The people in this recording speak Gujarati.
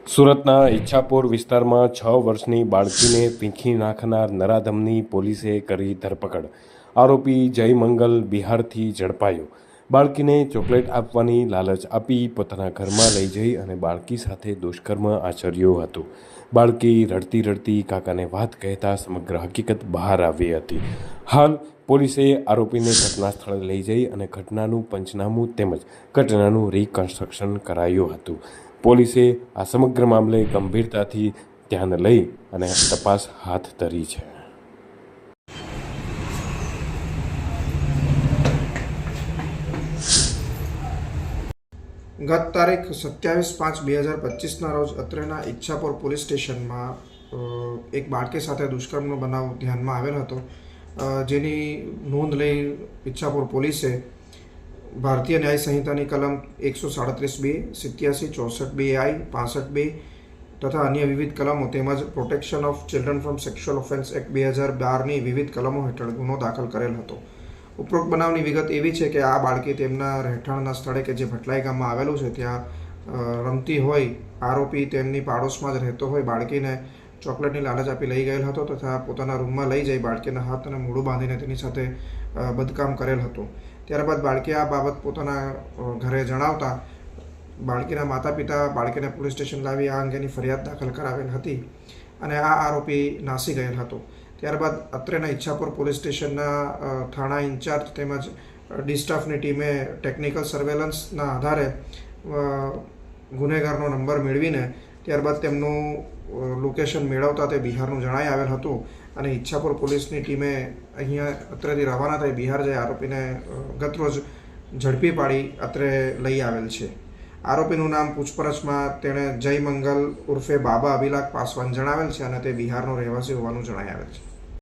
સુરતના ઈચ્છાપુર વિસ્તારમાં 6 વર્ષની બાળકીને પીંખી નાખનાર નરાધમની પોલીસે કરી ધરપકડ। આરોપી જય મંગલ બિહારથી ઝડપાયો। બાળકીને ચોકલેટ આપવાની લાલચ આપી પોતાના ઘરમાં લઈ જઈ અને બાળકી સાથે દુષ્કર્મ આચર્યું હતું। બાળકી રડતી રડતી કાકાને વાત કહેતા સમગ્ર હકીકત બહાર આવી હતી। હાલ પોલીસે આરોપીને ઘટના સ્થળે લઈ જઈ અને ઘટનાનું પંચનામું તેમજ ઘટનાનું રિકન્સ્ટ્રક્શન કરાયું હતું। પોલીસે આ સમગ્ર મામલે ગંભીરતાથી ધ્યાન લઈ અને તપાસ હાથ ધરી છે। ગત તારીખ 27/5/2025ના રોજ અત્રેના ઈચ્છાપુર પોલીસ સ્ટેશનમાં એક બાળકી સાથે દુષ્કર્મનો બનાવ ધ્યાનમાં આવેલ હતો, જેની નોંધ લઈ ઈચ્છાપુર પોલીસે ભારતીય ન્યાય સંહિતાની કલમ 137(b), 87, 64(b)(i), 65(b) તથા અન્ય વિવિધ કલમો તેમજ protection of children from sexual offence act 2012ની વિવિધ કલમો હેઠળ ગુનો દાખલ કરેલ હતો। ઉપરોક્ત બનાવની વિગત એવી છે કે આ બાળકી તેમના રહેઠાણના સ્થળે કે જે ભટલાઈ ગામમાં આવેલું છે ત્યાં રમતી હોય, આરોપી તેમની પાડોશમાં જ રહેતો હોય, બાળકીને ચોકલેટની લાલચ આપી લઈ ગયેલ હતો તથા પોતાના રૂમમાં લઈ જઈ બાળકીના હાથ અને મોઢું બાંધીને તેની સાથે બદકામ કરેલ હતું। ત્યારબાદ બાળકી આ બાબત પોતાના ઘરે જણાવતા બાળકીના માતા પિતા બાળકીને પોલીસ સ્ટેશન લાવી આ અંગેની ફરિયાદ દાખલ કરાવેલ હતી અને આ આરોપી નાસી ગયેલ હતો। ત્યારબાદ અત્રેના ઈચ્છાપુર પોલીસ સ્ટેશનના થાણા ઇન્ચાર્જ તેમજ ડી સ્ટાફની ટીમે ટેકનિકલ સર્વેલન્સના આધારે ગુનેગારનો નંબર મેળવીને ત્યારબાદ તેમનું લોકેશન મેળવતા તે બિહારનું જણાઈ આવેલ હતું અને ઈચ્છાપુર પોલીસની ટીમે અહીંયા અત્રેથી રવાના થઈ બિહાર જઈ આરોપીને ગતરોજ ઝડપી પાડી અત્રે લઈ આવેલ છે। આરોપીનું નામ પૂછપરછમાં તેણે જય મંગલ ઉર્ફે બાબા અભિલાખ પાસવાન જણાવેલ છે અને તે બિહારનો રહેવાસી હોવાનું જણાઈ આવેલ છે।